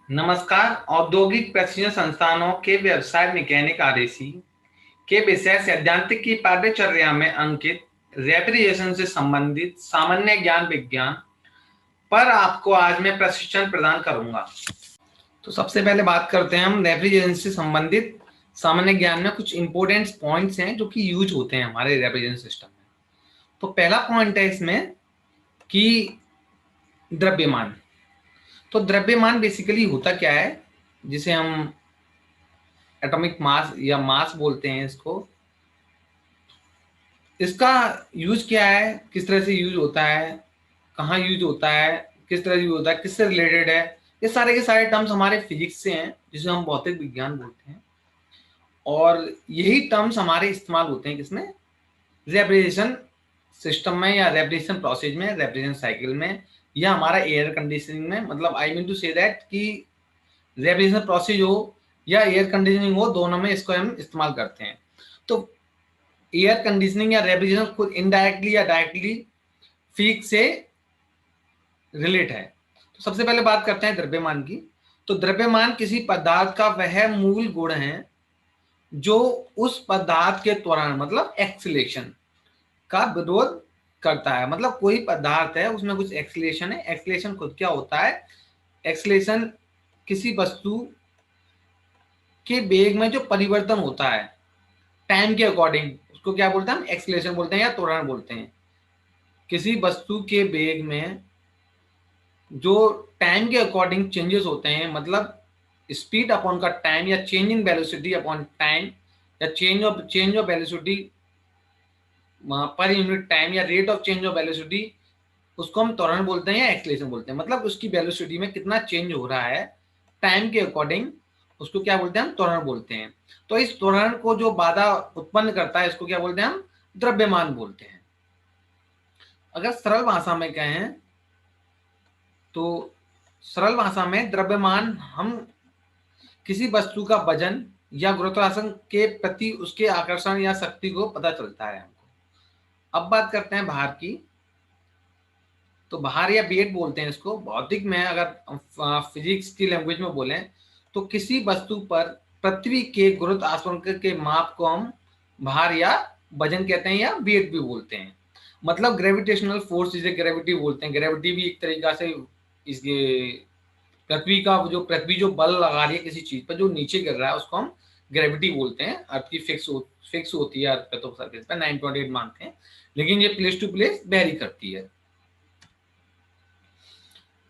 नमस्कार। औद्योगिक प्रशिक्षण संस्थानों के व्यवसाय मैकेनिक आरएसी के विषय सैद्धांतिक की पाठ्यचर्या में अंकित रेफ्रिजरेशन से संबंधित सामान्य ज्ञान विज्ञान पर आपको आज मैं प्रशिक्षण प्रदान करूंगा। तो सबसे पहले बात करते हैं हम रेफ्रिजरेशन से संबंधित सामान्य ज्ञान में कुछ इंपॉर्टेंट पॉइंट्स हैं जो कि यूज होते हैं हमारे रेफ्रिजरेशन सिस्टम में। तो पहला पॉइंट है इसमें कि द्रव्यमान। तो द्रव्यमान बेसिकली होता क्या है, जिसे हम एटॉमिक मास या मास बोलते हैं इसको। इसका यूज क्या है, किस तरह से यूज होता है, कहाँ यूज होता है, किस तरह यूज होता है, किससे रिलेटेड है, ये सारे के सारे टर्म्स हमारे फिजिक्स से हैं, जिसे हम भौतिक विज्ञान बोलते हैं। और यही टर्म्स हमारे इस्तेमाल होते हैं किसमें, रेफ्रिजरेशन सिस्टम में या रेफ्रिजरेशन प्रोसेस में, रेफ्रिजरेशन साइकिल में, या हमारा एयर कंडीशनिंग में। मतलब I mean to say that कि रेफ्रिजरेशन प्रोसेस हो या एयर कंडीशनिंग हो, दोनों में इसको हम इस्तेमाल करते हैं। तो एयर कंडीशनिंग या रेफ्रिजरेशन खुद इनडायरेक्टली या डायरेक्टली फिजिक्स से रिलेट है। तो सबसे पहले बात करते हैं द्रव्यमान की। तो द्रव्यमान किसी पदार्थ का वह मूल गुण है जो उस पदार्थ के त्वरण मतलब एक्सीलरेशन का विरोध करता है। मतलब कोई पदार्थ है, उसमें कुछ एक्सीलरेशन है। एक्सीलरेशन खुद क्या होता है, एक्सीलरेशन किसी वस्तु के वेग में जो परिवर्तन होता है टाइम के अकॉर्डिंग, उसको क्या बोलते हैं हम, एक्सीलरेशन बोलते हैं या त्वरण बोलते हैं। किसी वस्तु के वेग में जो टाइम के अकॉर्डिंग चेंजेस होते हैं, मतलब स्पीड अपॉन का टाइम या चेंजिंग वेलोसिटी अपॉन टाइम या change of velocity per unit time या rate of change of velocity, उसको हम त्वरण बोलते हैं या एक्सीलरेशन बोलते हैं। मतलब उसकी वेलोसिटी में कितना चेंज हो रहा है टाइम के अकॉर्डिंग, उसको क्या बोलते हैं हम, त्वरण बोलते हैं। तो इस त्वरण को जो बाधा उत्पन्न करता है, इसको क्या बोलते हैं हम, द्रव्यमान बोलते हैं। अगर सरल भाषा में कहें तो सरल भाषा में द्रव्यमान हम किसी वस्तु का वजन या गुरुत्वाकर्षण के प्रति उसके आकर्षण या शक्ति को पता चलता है हमको। अब बात करते हैं भार की। तो भार या वेट बोलते हैं इसको भौतिक में। अगर फिजिक्स की लैंग्वेज में बोलें तो किसी वस्तु पर पृथ्वी के गुरुत्वाकर्षण के माप को हम भार या वजन कहते हैं या वेट भी बोलते हैं। मतलब ग्रेविटेशनल फोर्स जिसे ग्रेविटी बोलते हैं, ग्रेविटी भी एक तरीका से इसके पृथ्वी जो बल लगा रही है किसी चीज पर जो नीचे गिर रहा है, उसको हम ग्रेविटी बोलते हैं। अर्थ की फिक्स होती है अर्थ पे, तो सरफेस पे 9.8 मानते हैं, लेकिन ये प्लेस टू प्लेस वेरी करती है।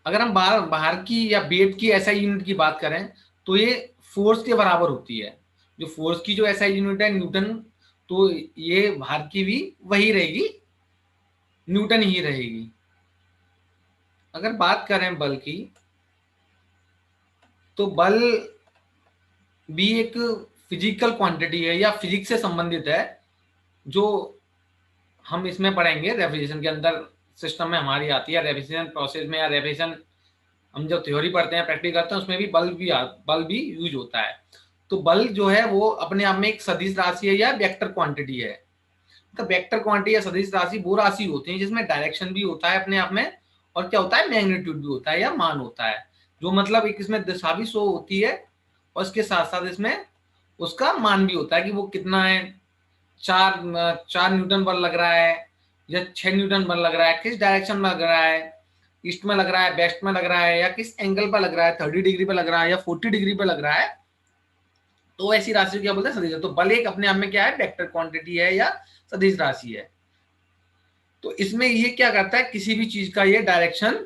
अगर हम बाहर की या वेट की एसआई यूनिट की बात करें तो ये फोर्स के बराबर होती है। जो फोर्स की जो एसआई यूनिट है न्यूटन, तो ये भार की भी वही रहेगी, न्यूटन ही रहेगी। अगर बात करें बल की, तो बल भी एक फिजिकल क्वांटिटी है या फिजिक्स से संबंधित है, जो हम इसमें पढ़ेंगे रेफ्रिजरेशन के अंदर सिस्टम में हमारी आती है। रेफ्रिजरेशन प्रोसेस में या रेफ्रिजरेशन हम जब थ्योरी पढ़ते हैं, प्रैक्टिस करते हैं, उसमें भी बल भी यूज होता है। तो बल जो है वो अपने आप में एक सदिश राशि है या वेक्टर क्वांटिटी है। तो वेक्टर क्वांटिटी या सदिश राशि वो राशि होती है जिसमें डायरेक्शन भी होता है अपने आप में, और क्या होता है, मैग्नीट्यूड भी होता है या मान होता है। जो मतलब एक इसमें दिशा भी शो होती है, और इसके साथ साथ इसमें उसका मान भी होता है कि वो कितना है। 4 न्यूटन बल लग रहा है या 6 न्यूटन बल लग रहा है, किस डायरेक्शन में लग रहा है, ईस्ट में लग रहा है, वेस्ट में लग रहा है, या किस एंगल पर लग रहा है, 30 डिग्री पे लग रहा है या 40 डिग्री पे लग रहा है। तो ऐसी राशि को क्या बोलते हैं, सदिश। तो बल एक अपने आप में क्या है, वेक्टर क्वांटिटी है या सदिश राशि है। तो इसमें ये क्या करता है, किसी भी चीज का ये डायरेक्शन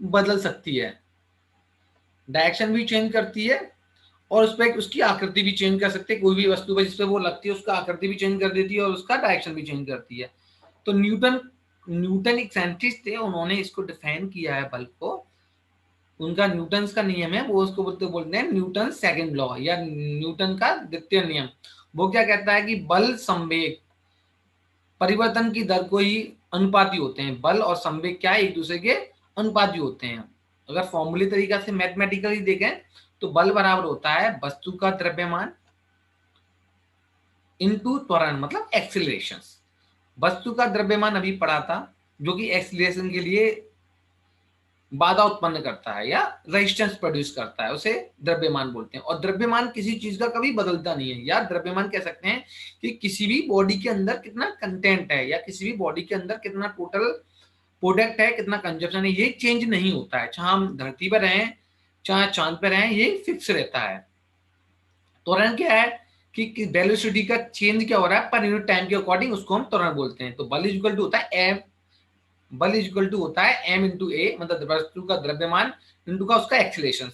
बदल सकती है, डायरेक्शन भी चेंज करती है, और उस पर उसकी आकृति भी चेंज कर सकते हैं। कोई भी वस्तु पर जिसपे वो लगती है उसका आकृति भी चेंज कर देती है और उसका डायरेक्शन भी चेंज करती है। तो न्यूटन न्यूटन एक साइंटिस्ट थे, उन्होंने इसको डिफाइन किया है बल को। उनका न्यूटन का नियम है, वो उसको बोलते हैं न्यूटन सेकंड लॉ या न्यूटन का द्वितीय नियम। वो क्या कहता है कि बल संवेग परिवर्तन की दर को ही अनुपाती होते हैं। बल और संवेग क्या है, एक दूसरे के अनुपाती होते हैं। अगर फॉर्मूले तरीका से मैथमेटिकली देखें तो बल बराबर होता है वस्तु का द्रव्यमान इनटू त्वरण मतलब एक्सीलरेशन। वस्तु का द्रव्यमान अभी पढ़ा था, जो कि एक्सीलरेशन के लिए बाधा उत्पन्न करता है या रेजिस्टेंस प्रोड्यूस करता है, उसे द्रव्यमान बोलते हैं। और द्रव्यमान किसी चीज का कभी बदलता नहीं है, या द्रव्यमान कह सकते हैं कि किसी भी बॉडी के अंदर कितना कंटेंट है या किसी भी बॉडी के अंदर कितना टोटल प्रोडक्ट है, कितना कंजप्शन है, ये चेंज नहीं होता है। चाहे हम धरती पर रहें चाहे चांद पर रहें, ये फिक्स रहता है। त्वरण क्या है कि वेलोसिटी का चेंज क्या हो रहा है पर यूनिट टाइम के अकॉर्डिंग, उसको हम त्वरण बोलते हैं। तो बल इक्वल टू होता है एम, बल इक्वल टू होता है एम इंटू ए, मतलब वस्तु का द्रव्यमान इंटू का उसका एक्सीलरेशन।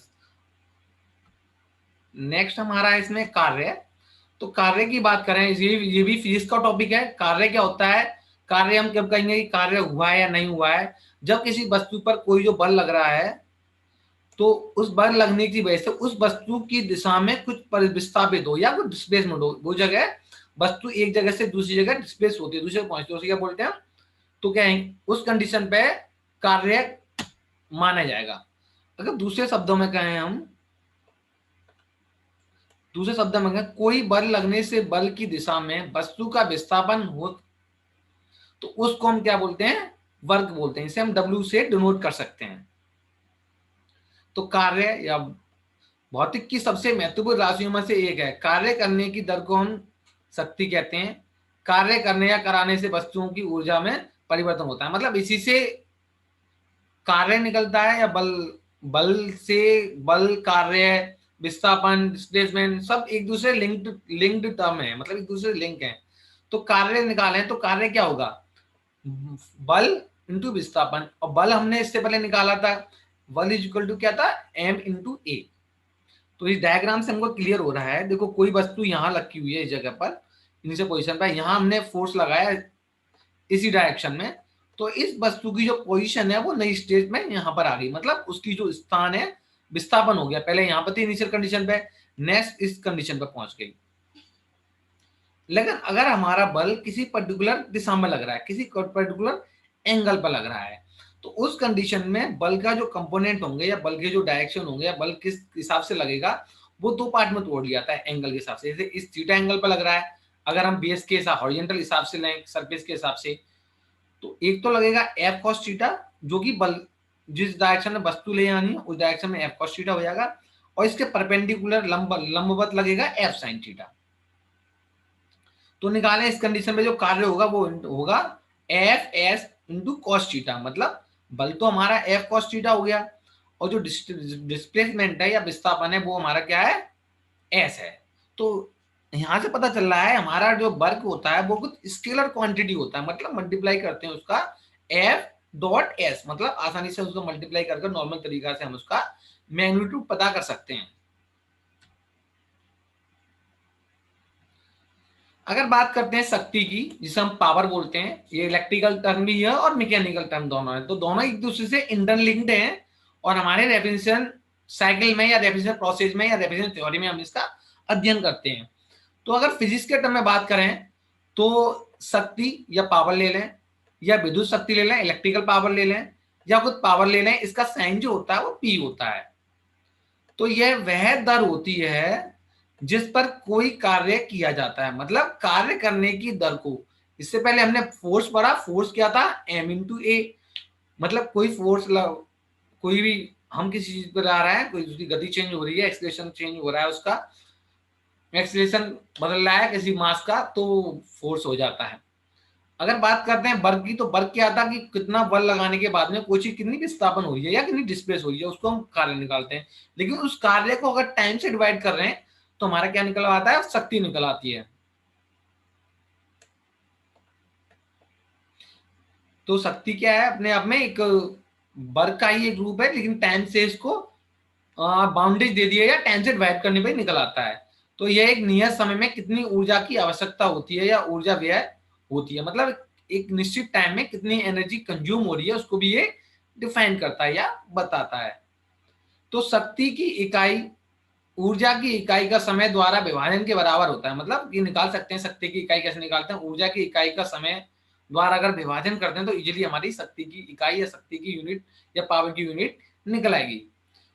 नेक्स्ट हमारा इसमें कार्य। तो कार्य की बात करें, ये भी फिजिक्स का टॉपिक है। कार्य क्या होता है, कार्य हम कब कहेंगे कि कार्य हुआ है या नहीं हुआ है, जब किसी वस्तु पर कोई जो बल लग रहा है तो उस बल लगने की वजह से उस वस्तु की दिशा में कुछ विस्थापित हो या कुछ डिस्प्लेसमेंट हो, वो जगह वस्तु एक जगह से दूसरी जगह डिस्प्लेस होती है, दूसरे पहुंचती है, उसे क्या बोलते हैं। तो क्या है, उस कंडीशन पे कार्य माना जाएगा। अगर दूसरे शब्दों में कहें हम, दूसरे शब्दों में कहें कोई बल लगने से बल की दिशा में वस्तु का विस्थापन हो तो उसको हम क्या बोलते हैं, वर्क बोलते हैं। इसे हम W से डिनोट कर सकते हैं। तो कार्य या भौतिक की सबसे महत्वपूर्ण राशियों में से एक है। कार्य करने की दर को हम शक्ति कहते हैं। कार्य करने या कराने से वस्तुओं की ऊर्जा में परिवर्तन होता है, मतलब इसी से कार्य निकलता है, या बल, बल से बल, कार्य, विस्थापन, डिस्प्लेसमेंट सब एक दूसरे लिंक्ड टर्म है, मतलब एक दूसरे लिंक है। तो कार्य निकालें तो कार्य क्या होगा, बल इंटू विस्थापन। और बल हमने इससे पहले निकाला था, बल इज इक्वल टू क्या था, एम इंटू ए। तो इस डायग्राम से हमको क्लियर हो रहा है, देखो कोई वस्तु यहाँ रखी हुई है इस जगह पर, इनिशियल पोजीशन पर, यहाँ हमने फोर्स लगाया इसी डायरेक्शन में, तो इस वस्तु की जो पोजीशन है वो नई स्टेज में यहाँ पर आ गई, मतलब उसकी जो स्थान है विस्थापन हो गया। पहले यहाँ पर थी इनिशियल कंडीशन पे, नेक्स्ट इस कंडीशन पे पहुंच गई। लेकिन अगर हमारा बल किसी पर्टिकुलर दिशा में लग रहा है, किसी पर्टिकुलर एंगल पर लग रहा है, तो उस कंडीशन में बल का जो कंपोनेंट होंगे या बल के जो डायरेक्शन होंगे या बल किस हिसाब से लगेगा, वो दो पार्ट में तोड़ लिया जाता है एंगल के हिसाब से। जैसे इस थीटा एंगल पर लग रहा है, अगर हम बेस के हिसाब हॉरिजॉन्टल हिसाब से लें, सरफेस के हिसाब से, तो एक तो लगेगा एफ कॉस थीटा, जो कि बल जिस डायरेक्शन में वस्तु ले जानी है उस डायरेक्शन में एफ कॉस थीटा हो जाएगा, और इसके परपेंडिकुलर लंबवत लगेगा एफ साइन थीटा। तो निकालें इस कंडीशन में जो कार्य होगा वो होगा F S into cos theta, मतलब बल तो हमारा एफ कॉस थीटा हो गया, और जो डिस्प्लेसमेंट है या विस्थापन है वो हमारा क्या है, एस है। तो यहां से पता चल रहा है हमारा जो वर्क होता है वो कुछ स्केलर क्वांटिटी होता है, मतलब मल्टीप्लाई करते हैं उसका एफ डॉट एस, मतलब आसानी से उसको मल्टीप्लाई करके नॉर्मल तरीका से हम उसका मैग्नीट्यूड पता कर सकते हैं। अगर बात करते हैं शक्ति की, जिसे हम पावर बोलते हैं, ये इलेक्ट्रिकल टर्म भी है और मैकेनिकल टर्म दोनों है, तो दोनों एक दूसरे से इंटरलिंक्ड हैं, और हमारे रेफ्रिजरेशन साइकिल में या रेफ्रिजरेशन प्रोसेस में या रेफ्रिजरेशन थ्योरी में हम इसका अध्ययन करते हैं। तो अगर फिजिक्स के टर्म में बात करें तो शक्ति या पावर ले लें, या विद्युत शक्ति ले लें, इलेक्ट्रिकल पावर ले लें, या कुछ पावर ले लें, इसका साइन जो होता है वो पी होता है। तो यह वह दर होती है जिस पर कोई कार्य किया जाता है, मतलब कार्य करने की दर को। इससे पहले हमने फोर्स पढ़ा, फोर्स क्या था, एम इंटू ए, मतलब कोई फोर्स, कोई भी हम किसी चीज पर आ रहा है, कोई उसकी गति चेंज हो रही है, एक्सीलरेशन चेंज हो रहा है, उसका एक्सीलरेशन बदल रहा है किसी मास का, तो फोर्स हो जाता है। अगर बात करते हैं वर्क की, तो वर्क क्या था कि कितना बल लगाने के बाद में कोई चीज कितनी विस्थापन हो रही है या कितनी डिस्प्लेस हो रही है, उसको हम कार्य निकालते हैं। लेकिन उस कार्य को अगर टाइम से डिवाइड कर रहे हैं तो हमारा क्या निकल आता है, शक्ति निकल आती है। तो शक्ति क्या है, अपने आप में एक वर्क का ही एक रूप है, लेकिन टाइम से इसको बाउंडेज दे दिया या टाइम से डिवाइड करने पर निकल आता है। तो यह एक नियत समय में कितनी ऊर्जा की आवश्यकता होती है या ऊर्जा व्यय होती है, मतलब एक निश्चित टाइम में कितनी एनर्जी कंज्यूम हो रही है, उसको भी ये डिफाइन करता है या बताता है। तो शक्ति की इकाई ऊर्जा की इकाई का समय द्वारा विभाजन के बराबर होता है, मतलब ये निकाल सकते हैं शक्ति की इकाई कैसे निकालते हैं, ऊर्जा की इकाई का समय द्वारा अगर विभाजन करते हैं तो इजीली हमारी शक्ति की इकाई या शक्ति की यूनिट या पावर की यूनिट निकल आएगी।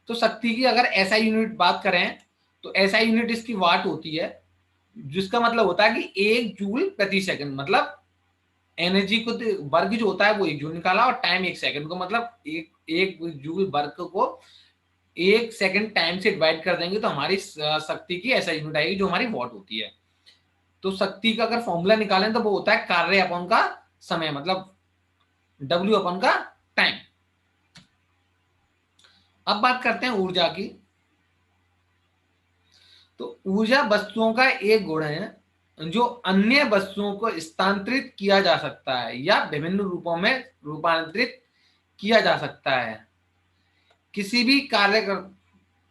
तो शक्ति की अगर ऐसा यूनिट बात करें तो ऐसा यूनिट इसकी वाट होती है, जिसका मतलब होता है कि 1 जूल प्रति सेकंड, मतलब एनर्जी को वर्क जो होता है वो 1 जूल निकाला और टाइम 1 सेकंड को, मतलब एक जूल वर्क को 1 सेकंड टाइम से डिवाइड कर देंगे तो हमारी शक्ति की ऐसा यूनिट आएगी जो हमारी वॉट होती है। तो शक्ति का अगर फॉर्मूला निकालें तो वो होता है कार्य अपॉन का समय, मतलब W अपॉन का टाइम। अब बात करते हैं ऊर्जा की। तो ऊर्जा वस्तुओं का एक गुण है जो अन्य वस्तुओं को स्थानांतरित किया जा सकता है या विभिन्न रूपों में रूपांतरित किया जा सकता है। किसी भी कार्य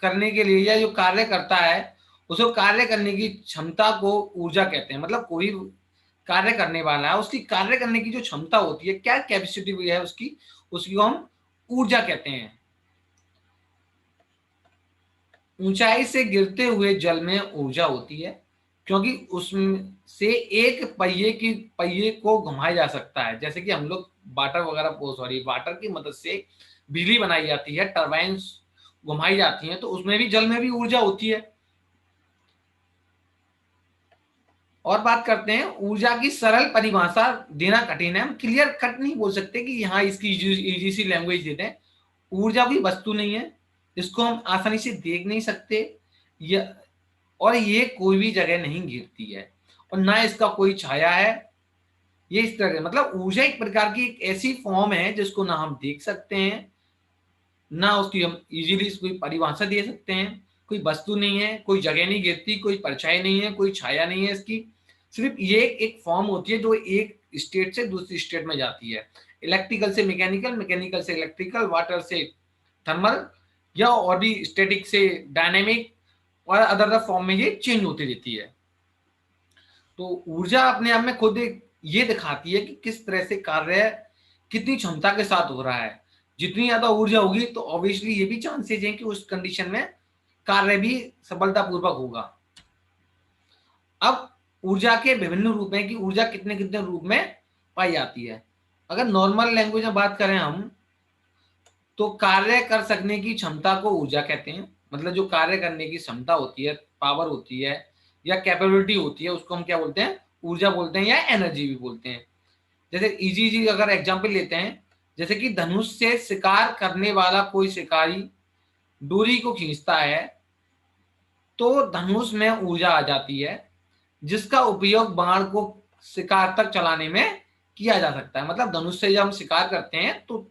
करने के लिए या जो कार्य करता है उसको कार्य करने की क्षमता को ऊर्जा कहते हैं। मतलब कोई कार्य करने वाला है, उसकी कार्य करने की जो क्षमता होती है, क्या कैपेसिटी हुई है उसकी, उसकी को हम ऊर्जा कहते हैं। ऊंचाई से गिरते हुए जल में ऊर्जा होती है क्योंकि उसमें से एक पहिए को घुमाया जा सकता है। जैसे कि हम लोग वाटर की मदद से बिजली बनाई जाती है, टरबाइन घुमाई जाती हैं, तो उसमें भी जल में भी ऊर्जा होती है। और बात करते हैं ऊर्जा की सरल परिभाषा देना कठिन है, हम क्लियर कट नहीं बोल सकते कि यहाँ इसकी इजी सी लैंग्वेज देते हैं। ऊर्जा कोई वस्तु नहीं है, इसको हम आसानी से देख नहीं सकते, और ये कोई भी जगह नहीं गिरती है और ना इसका कोई छाया है। ये इस तरह मतलब ऊर्जा एक प्रकार की एक ऐसी फॉर्म है जिसको ना हम देख सकते हैं, ना उसकी हम इजीली कोई परिभाषा दे सकते हैं। कोई वस्तु नहीं है, कोई जगह नहीं गिरती, कोई परछाई नहीं है, कोई छाया नहीं है इसकी। सिर्फ ये एक फॉर्म होती है जो एक स्टेट से दूसरी स्टेट में जाती है। इलेक्ट्रिकल से मैकेनिकल, मैकेनिकल से इलेक्ट्रिकल, वाटर से थर्मल, या और भी स्टैटिक से डायनेमिक, और अदर अदर फॉर्म में ये चेंज होती रहती है। तो ऊर्जा अपने आप में खुद ये दिखाती है कि किस तरह से कार्य कितनी क्षमता के साथ हो रहा है। जितनी ज्यादा ऊर्जा होगी तो ऑब्वियसली ये भी चांसेस हैं कि उस कंडीशन में कार्य भी सफलतापूर्वक होगा। अब ऊर्जा के विभिन्न रूप हैं कि ऊर्जा कितने कितने रूप में पाई जाती है। अगर नॉर्मल लैंग्वेज में बात करें हम, तो कार्य कर सकने की क्षमता को ऊर्जा कहते हैं। मतलब जो कार्य करने की क्षमता होती है, पावर होती है या कैपेबिलिटी होती है, उसको हम क्या बोलते हैं, ऊर्जा बोलते हैं या एनर्जी भी बोलते हैं। जैसे इजी अगर एग्जांपल लेते हैं, जैसे कि धनुष से शिकार करने वाला कोई शिकारी डोरी को खींचता है तो धनुष में ऊर्जा आ जाती है जिसका उपयोग बाण को शिकार तक चलाने में किया जा सकता है। मतलब धनुष से जब हम शिकार करते हैं तो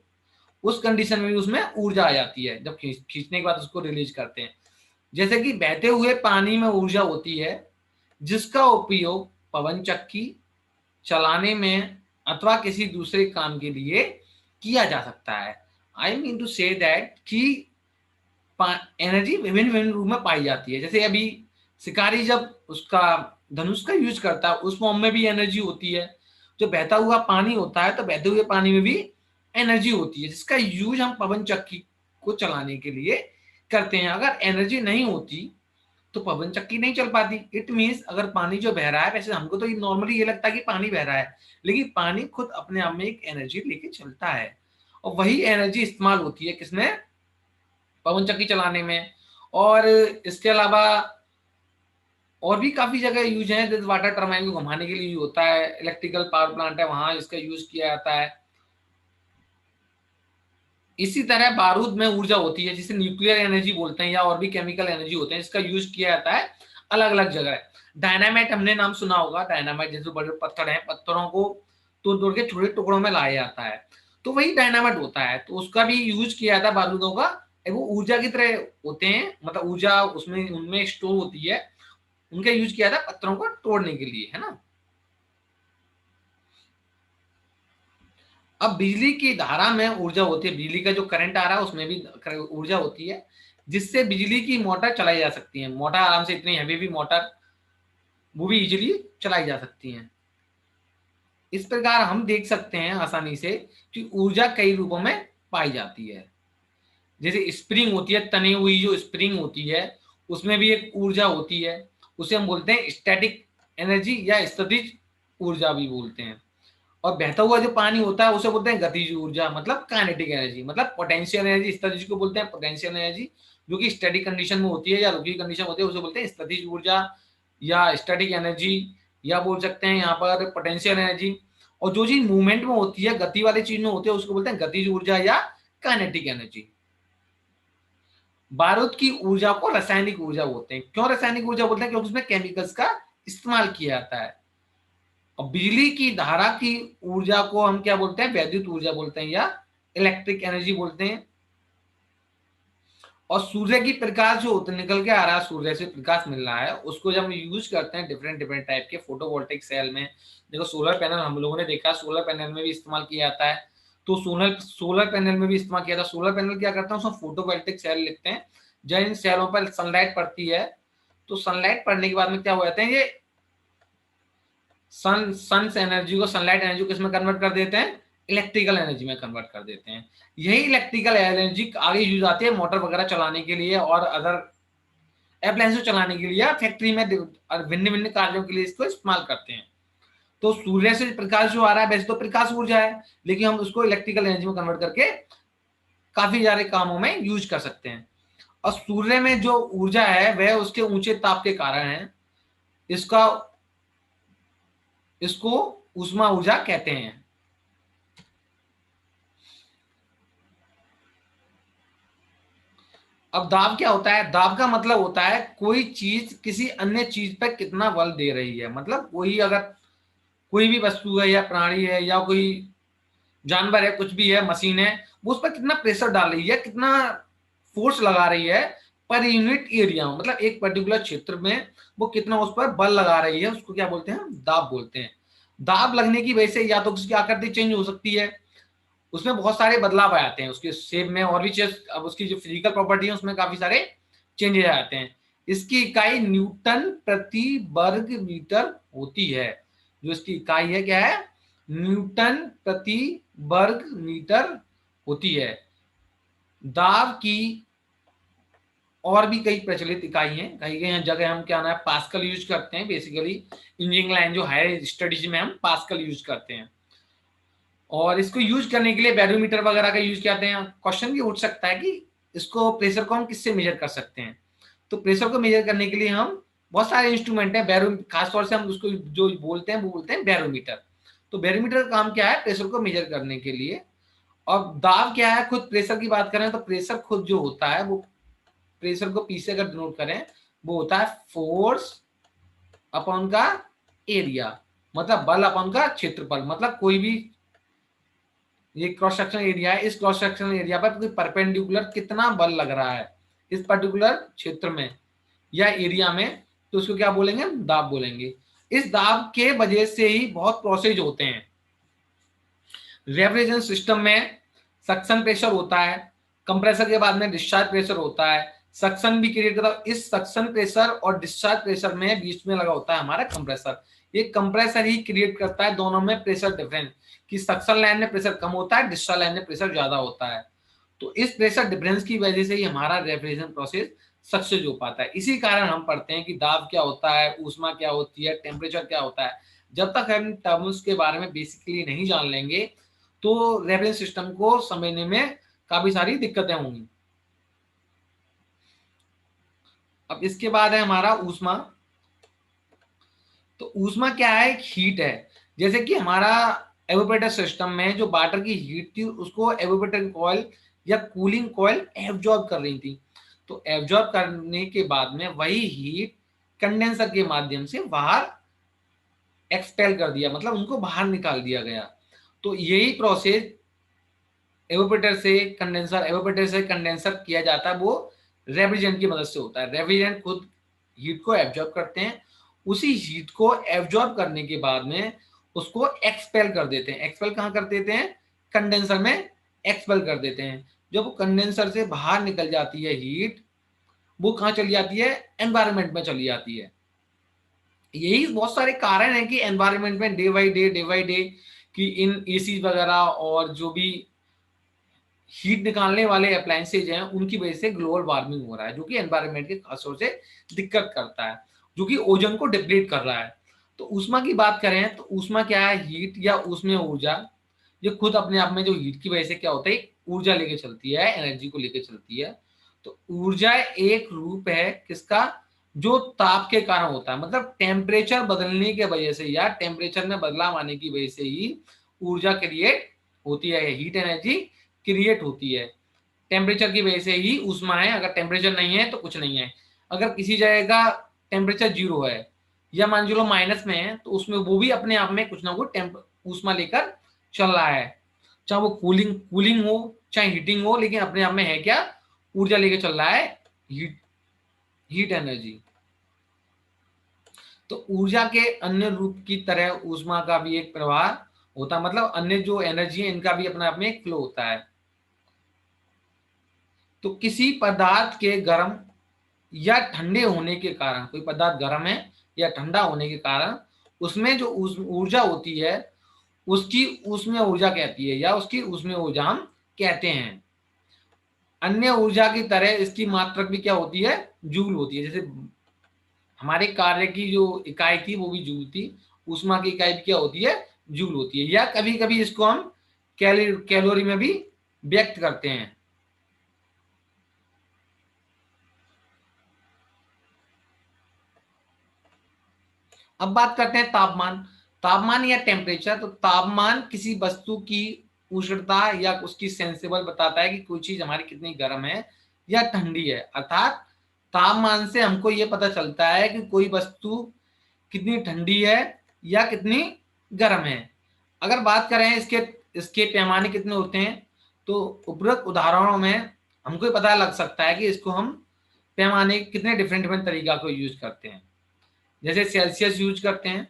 उस कंडीशन में भी उसमें ऊर्जा आ जाती है जब खींचने के बाद उसको रिलीज करते हैं। जैसे कि बहते हुए पानी में ऊर्जा होती है जिसका उपयोग पवन चक्की चलाने में अथवा किसी दूसरे काम के लिए किया जा सकता है। I mean to say that कि एनर्जी विभिन्न विभिन्न रूप में पाई जाती है। जैसे अभी शिकारी जब उसका धनुष का यूज करता है उस फॉर्म में भी एनर्जी होती है। जो बहता हुआ पानी होता है तो बहते हुए पानी में भी एनर्जी होती है जिसका यूज हम पवन चक्की को चलाने के लिए करते हैं। अगर एनर्जी नहीं होती तो पवन चक्की नहीं चल पाती। इट मीन्स अगर पानी जो बह रहा है, वैसे हमको तो नॉर्मली ये लगता है कि पानी बह रहा है, लेकिन पानी खुद अपने आप में एक एनर्जी लेके चलता है और वही एनर्जी इस्तेमाल होती है किसमें, पवन चक्की चलाने में। और इसके अलावा और भी काफी जगह यूज है, जैसे वाटर टरबाइन को घुमाने के लिए यूज होता है, इलेक्ट्रिकल पावर प्लांट है वहां इसका यूज किया जाता है। इसी तरह बारूद में ऊर्जा होती है जिसे न्यूक्लियर एनर्जी बोलते हैं या और भी केमिकल एनर्जी होते हैं, इसका यूज किया जाता है अलग अलग जगह। डायनामाइट हमने नाम सुना होगा, डायनामाइट जैसे बड़े पत्थर हैं, पत्थरों को तोड़ तोड़ के छोटे टुकड़ों में लाया जाता है, तो वही डायनामाइट होता है। तो उसका भी यूज किया जाता है बारूदों का। वो ऊर्जा की तरह होते हैं, मतलब ऊर्जा उसमें उनमें स्टोर होती है, उनका यूज किया जाता है पत्थरों को तोड़ने के लिए, है ना। अब बिजली की धारा में ऊर्जा होती है, बिजली का जो करंट आ रहा है उसमें भी ऊर्जा होती है जिससे बिजली की मोटर चलाई जा सकती है। मोटर आराम से, इतनी हैवी भी मोटर वो भी इजीली चलाई जा सकती है। इस प्रकार हम देख सकते हैं आसानी से कि ऊर्जा कई रूपों में पाई जाती है। जैसे स्प्रिंग होती है, तनी हुई जो स्प्रिंग होती है उसमें भी एक ऊर्जा होती है, उसे हम बोलते हैं स्टैटिक एनर्जी या स्थितिज ऊर्जा भी बोलते हैं। और बहता हुआ जो पानी होता है उसे बोलते हैं गतिज ऊर्जा, मतलब काइनेटिक एनर्जी। मतलब पोटेंशियल एनर्जी स्थितिज को बोलते हैं, पोटेंशियल एनर्जी जो कि स्टैटिक कंडीशन में होती है या रुकी कंडीशन होती है उसे बोलते हैं स्थितिज ऊर्जा या स्टैटिक एनर्जी, या बोल सकते हैं यहाँ पर पोटेंशियल एनर्जी। और जो चीज मूवमेंट में होती है, गति वाली चीज में होती है, उसको बोलते हैं गतिज ऊर्जा या काइनेटिक एनर्जी। बारूद की ऊर्जा को रासायनिक ऊर्जा बोलते हैं। क्यों रासायनिक ऊर्जा बोलते हैं? क्योंकि उसमें केमिकल्स का इस्तेमाल किया जाता है। और बिजली की धारा की ऊर्जा को हम क्या बोलते हैं? वैद्युत ऊर्जा बोलते हैं या इलेक्ट्रिक एनर्जी बोलते हैं। और सूर्य की प्रकाश जो होता है, निकल के आ रहा है, सूर्य से प्रकाश मिल रहा है, उसको जब हम यूज करते हैं डिफरेंट डिफरेंट टाइप के फोटोवोल्टिक सेल में, देखो सोलर पैनल हम लोगों ने देखा, सोलर पैनल में भी इस्तेमाल किया जाता है। तो सोलर पैनल में भी इस्तेमाल किया था। सोलर पैनल क्या करता है, उसमें फोटोवोल्टिक सेल लिखते हैं। जब इन सेलों पर सनलाइट पड़ती है, तो सनलाइट पड़ने के बाद में क्या हो जाते हैं, ये सन एनर्जी को, सनलाइट एनर्जी को किसमें कन्वर्ट कर देते हैं? इलेक्ट्रिकल एनर्जी में कन्वर्ट कर देते हैं। यही इलेक्ट्रिकल एनर्जी आगे यूज आती है मोटर वगैरह चलाने के लिए और अदर अप्लायंसेस चलाने के लिए, या फैक्ट्री में भिन्न भिन्न कार्यों के लिए इसको इस्तेमाल करते हैं। तो सूर्य से प्रकाश जो आ रहा है वैसे तो प्रकाश ऊर्जा है, लेकिन हम उसको इलेक्ट्रिकल एनर्जी में कन्वर्ट करके काफी सारे कामों में यूज कर सकते हैं। और सूर्य में जो ऊर्जा है वह उसके ऊंचे ताप के कारण है। इसका इसको ऊष्मा ऊर्जा कहते हैं। अब दाब क्या होता है? दाब का मतलब होता है कोई चीज किसी अन्य चीज पर कितना बल दे रही है। मतलब कोई अगर कोई भी वस्तु है या प्राणी है या कोई जानवर है, कुछ भी है, मशीन है, वो उस पर कितना प्रेशर डाल रही है, कितना फोर्स लगा रही है पर यूनिट एरिया में, मतलब एक पर्टिकुलर क्षेत्र में वो कितना उस पर बल लगा रही है, उसको क्या बोलते हैं? दाब बोलते हैं। दाब लगने की वजह से या तो उसकी आकृति चेंज हो सकती है, उसमें बहुत सारे बदलाव आ जाते हैं उसके शेप में, और भी चीज, अब उसकी जो फिजिकल प्रॉपर्टी है उसमें काफी सारे चेंजेस आ जाते हैं। इसकी इकाई न्यूटन प्रति वर्ग मीटर होती है। जो इसकी इकाई है क्या है? न्यूटन प्रति वर्ग मीटर होती है। दाब की और भी कई प्रचलित इकाई हैं, कई कई जगह हम क्या ना है पास्कल यूज करते हैं। बेसिकली इंजीनियरिंग लाइन जो हायर स्टडीज में हम पास्कल यूज करते हैं। और इसको यूज करने के लिए बैरोमीटर वगैरह का यूज करते हैं। क्वेश्चन भी उठ सकता है कि इसको प्रेशर को हम किससे मेजर कर सकते हैं? तो प्रेशर को मेजर करने के लिए हम बहुत सारे इंस्ट्रूमेंट हैं। बैरो खासतौर से हम उसको जो बोलते हैं वो बोलते हैं बैरोमीटर। तो बैरोमीटर का काम क्या है? प्रेशर को मेजर करने के लिए। और दाब क्या है? खुद प्रेशर की बात करें तो प्रेशर खुद जो होता है, वो प्रेशर को पी से अगर डिनोट करें, वो होता है फोर्स अपॉन का एरिया, मतलब बल अपॉन का क्षेत्रफल। मतलब कोई भी, ये क्रॉस सेक्शन एरिया है, इस क्रॉस सेक्शन एरिया पर परपेंडिकुलर कितना बल लग रहा है इस पर्टिकुलर क्षेत्र में या एरिया में, तो उसको क्या बोलेंगे? दाब बोलेंगे। इस दाब के वजह से ही बहुत प्रोसेस होते हैं। रेफ्रिजरेशन सिस्टम में सक्शन प्रेशर होता है, कंप्रेसर के बाद में डिस्चार्ज प्रेशर होता है, सक्शन भी क्रिएट करता है। इस सक्शन प्रेशर और डिस्चार्ज प्रेशर में बीच में लगा होता है हमारा कंप्रेसर। ये कंप्रेसर ही क्रिएट करता है दोनों में प्रेशर डिफरेंस, कि सक्शन लाइन में प्रेशर कम होता है, डिस्चार्ज लाइन में प्रेशर ज्यादा होता है। तो इस प्रेशर डिफरेंस की वजह से ही हमारा रेफ्रिजरेशन प्रोसेस सक्सेस हो पाता है। इसी कारण हम पढ़ते हैं कि दाब क्या होता है, ऊष्मा क्या होती है, टेम्परेचर क्या होता है। जब तक हम टर्म्स के बारे में बेसिकली नहीं जान लेंगे तो रेफरेंस सिस्टम को समझने में काफी सारी दिक्कतें होंगी। अब इसके बाद है हमारा ऊष्मा। तो ऊष्मा क्या है? एक हीट है। जैसे कि हमारा एवोपरेटर सिस्टम में जो वाटर की हीट थी उसको एवोपरेटर कॉइल या कूलिंग कॉइल एब्जॉर्ब कर रही थी। तो एब्जॉर्ब करने के बाद में वही हीट कंडेंसर के माध्यम से बाहर एक्सपेल कर दिया, मतलब उनको बाहर निकाल दिया गया। तो यही प्रोसेस एवोपरेटर से कंडेंसर किया जाता है, वो रेफ्रिजरेंट की मदद से होता है। रेफ्रिजरेंट खुद हीट को एब्जॉर्ब करते हैं, उसी हीट को एब्जॉर्ब करने के बाद में उसको एक्सपेल कर देते हैं। एक्सपेल कहाँ कर देते हैं? कंडेंसर में एक्सपेल कर देते हैं। जब वो कंडेंसर से बाहर निकल जाती है हीट, वो कहाँ चली जाती है? एनवायरमेंट में चली जाती है। यही बहुत सारे कारण है कि एनवायरमेंट में डे बाई डे कि इन एसी वगैरह और जो भी हीट निकालने वाले अप्लायंसेज हैं उनकी वजह से ग्लोबल वार्मिंग हो रहा है, जो कि एनवायरनमेंट के खासतौर से दिक्कत करता है, जो कि ओजोन को डिप्लीट कर रहा है। तो ऊष्मा की बात करें तो ऊष्मा क्या है? हीट या ऊष्मीय ऊर्जा। ये खुद अपने आप में जो हीट की वजह से क्या होता है, ऊर्जा लेके चलती है, एनर्जी को लेके चलती है। तो ऊर्जा एक रूप है किसका? जो ताप के कारण होता है, मतलब टेम्परेचर बदलने के वजह से या टेम्परेचर में बदलाव आने की वजह से ही ऊर्जा क्रिएट होती है, हीट एनर्जी क्रिएट होती है। टेम्परेचर की वजह से ही ऊष्मा है, अगर टेम्परेचर नहीं है तो कुछ नहीं है। अगर किसी जगह का टेम्परेचर 0 है या मान लो माइनस में है, तो उसमें वो भी अपने आप में कुछ ना कुछ ऊष्मा लेकर चल रहा है, चाहे वो कूलिंग कूलिंग हो चाहे हीटिंग हो, लेकिन अपने आप में है क्या, ऊर्जा लेकर चल रहा है, हीट एनर्जी। तो ऊर्जा के अन्य रूप की तरह ऊष्मा का भी एक प्रवाह होता है, मतलब अन्य जो एनर्जी है इनका भी अपने आप में एक फ्लो होता है। तो किसी पदार्थ के गर्म या ठंडे होने के कारण, कोई पदार्थ गर्म है या ठंडा होने के कारण उसमें जो ऊर्जा होती है उसकी ऊष्मीय ऊर्जा कहती है या उसकी ऊष्मीय ऊर्जा हम कहते हैं। अन्य ऊर्जा की तरह इसकी मात्रक भी क्या होती है, जूल होती है। जैसे हमारे कार्य की जो इकाई थी वो भी जूल थी, ऊष्मा की इकाई भी क्या होती है, जूल होती है। या कभी कभी इसको हम कैलोरी में भी व्यक्त करते हैं। अब बात करते हैं तापमान। तापमान या टेम्परेचर। तो तापमान किसी वस्तु की उष्णता या उसकी सेंसिबल बताता है कि कोई चीज हमारी कितनी गर्म है या ठंडी है। अर्थात तापमान से हमको ये पता चलता है कि कोई वस्तु कितनी ठंडी है या कितनी गर्म है। अगर बात करें इसके इसके पैमाने कितने होते हैं, तो उपरोक्त उदाहरणों में हमको पता लग सकता है कि इसको हम पैमाने कितने डिफरेंट डिफरेंट तरीका को यूज करते हैं। जैसे सेल्सियस यूज करते हैं,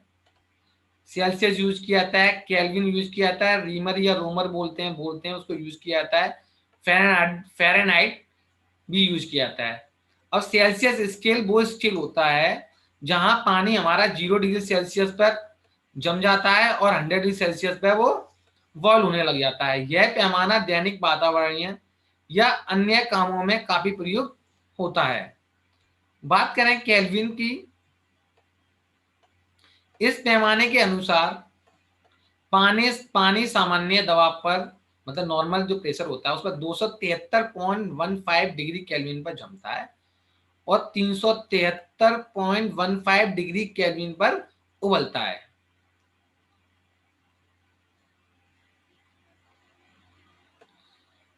सेल्सियस यूज किया जाता है, केल्विन यूज किया जाता है, रीमर या रोमर बोलते हैं उसको यूज किया जाता है, फ़ारेनहाइट भी यूज किया जाता है। और सेल्सियस स्केल वो स्केल होता है जहां पानी हमारा 0 डिग्री सेल्सियस पर जम जाता है और 100 डिग्री सेल्सियस पर वो बॉयल होने लग जाता है। यह पैमाना दैनिक वातावरणीय या अन्य कामों में काफी प्रयुक्त होता है। बात करें केल्विन की, इस पैमाने के अनुसार पानी पानी सामान्य दबाव पर, मतलब नॉर्मल जो प्रेशर होता है उस पर 273.15 डिग्री केल्विन पर जमता है और 373.15 डिग्री केल्विन पर उबलता है।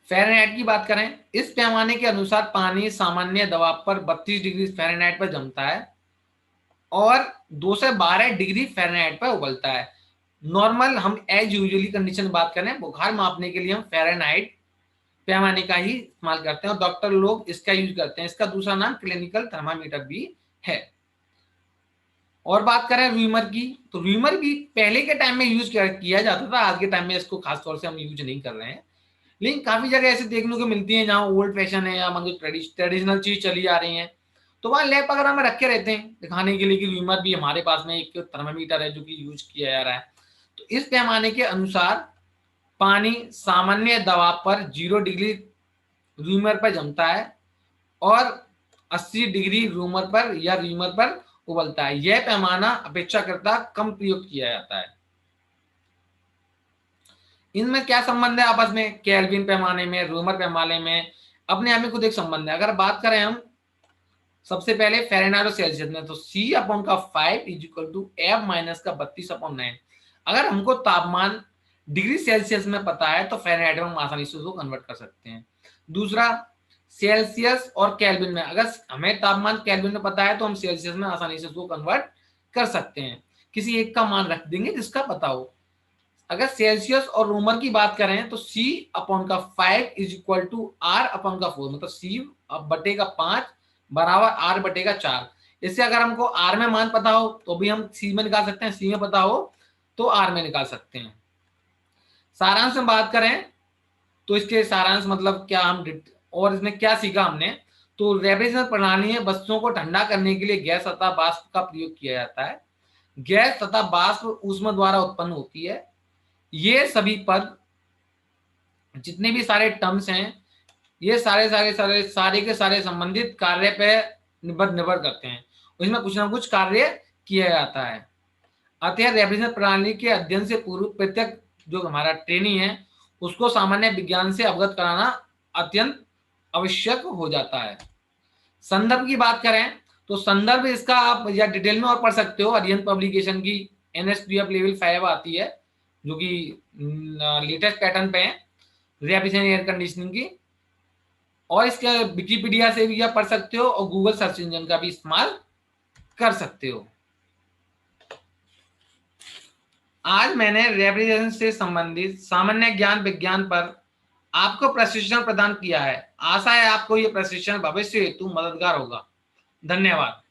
फ़ारेनहाइट की बात करें, इस पैमाने के अनुसार पानी सामान्य दबाव पर 32 डिग्री फ़ारेनहाइट पर जमता है और 212 डिग्री फ़ारेनहाइट पर उबलता है। नॉर्मल हम एज यूजुअली कंडीशन बात करें, बुखार मापने के लिए हम फ़ारेनहाइट पैमाने का ही इस्तेमाल करते हैं और डॉक्टर लोग इसका यूज करते हैं। इसका दूसरा नाम क्लिनिकल थर्मामीटर भी है। और बात करें रूमर की, तो रूमर भी पहले के टाइम में यूज किया जाता था, आज के टाइम में इसको खासतौर से हम यूज नहीं कर रहे हैं। लेकिन काफी जगह ऐसे देखने को मिलती है जहाँ ओल्ड फैशन है या ट्रेडिशनल चीज चली आ रही है, तो वहाँ लैब वगैरह में रखे रहते हैं दिखाने के लिए कि रूमर भी हमारे पास में एक थर्मामीटर है जो कि यूज किया जा रहा है। तो इस पैमाने के अनुसार पानी सामान्य दबाव पर 0 डिग्री रूमर पर जमता है और 80 डिग्री रूमर पर या रीमर पर उबलता है। यह पैमाना अपेक्षाकृत कम प्रयोग किया जाता है। इनमें क्या संबंध है आपस में, केल्विन पैमाने में, रूमर पैमाने में अपने आप में खुद एक संबंध है। अगर बात करें हम सबसे पहले फ़ारेनहाइट और सेल्सियस में, तो C/5 is equal to F minus का 32/9। अगर हमको तापमान डिग्री सेल्सियस में पता है तो फ़ारेनहाइट में हम आसानी से उसको कन्वर्ट कर सकते हैं। दूसरा, सेल्सियस और केल्विन में, अगर हमें तापमान केल्विन में पता है तो हम सेल्सियस में आसानी से उसको कन्वर्ट कर सकते हैं। किसी एक का मान रख देंगे जिसका पता हो। अगर सेल्सियस और रूमर की बात करें तो C/5 is equal to R/4, मतलब C/5 बराबर R/4। इससे अगर हमको R में मान पता हो तो भी हम C में निकाल सकते हैं, C में पता हो तो R में निकाल सकते हैं। सारांश में बात करें तो इसके सारांश मतलब क्या, हम और इसमें क्या सीखा हमने, तो रेफ्रिजरेशन प्रणाली में वस्तुओं को ठंडा करने के लिए गैस तथा वाष्प का प्रयोग किया जाता है। गैस तथा वाष्प ऊष्मा द्वारा उत्पन्न होती है। ये सभी पद, जितने भी सारे टर्म्स हैं, ये सारे के सारे संबंधित कार्य पे निर्भर करते हैं, उसमें कुछ ना कुछ कार्य किया जाता है। अतः रेफ्रिजरेशन प्रणाली के अध्ययन से पूर्व प्रत्येक जो हमारा ट्रेनी है उसको सामान्य विज्ञान से अवगत कराना अत्यंत आवश्यक हो जाता है। संदर्भ की बात करें तो संदर्भ इसका आप या डिटेल में और पढ़ सकते हो। अरिहंत पब्लिकेशन की NSPF लेवल 5 आती है, जो कि लेटेस्ट पैटर्न पे है रेफ्रिजरेशन एयर कंडीशनिंग की। और इसके विकिपीडिया से भी आप पढ़ सकते हो और गूगल सर्च इंजन का भी इस्तेमाल कर सकते हो। आज मैंने रेफ्रिजरेशन से संबंधित सामान्य ज्ञान विज्ञान पर आपको प्रशिक्षण प्रदान किया है। आशा है आपको यह प्रशिक्षण भविष्य हेतु मददगार होगा। धन्यवाद।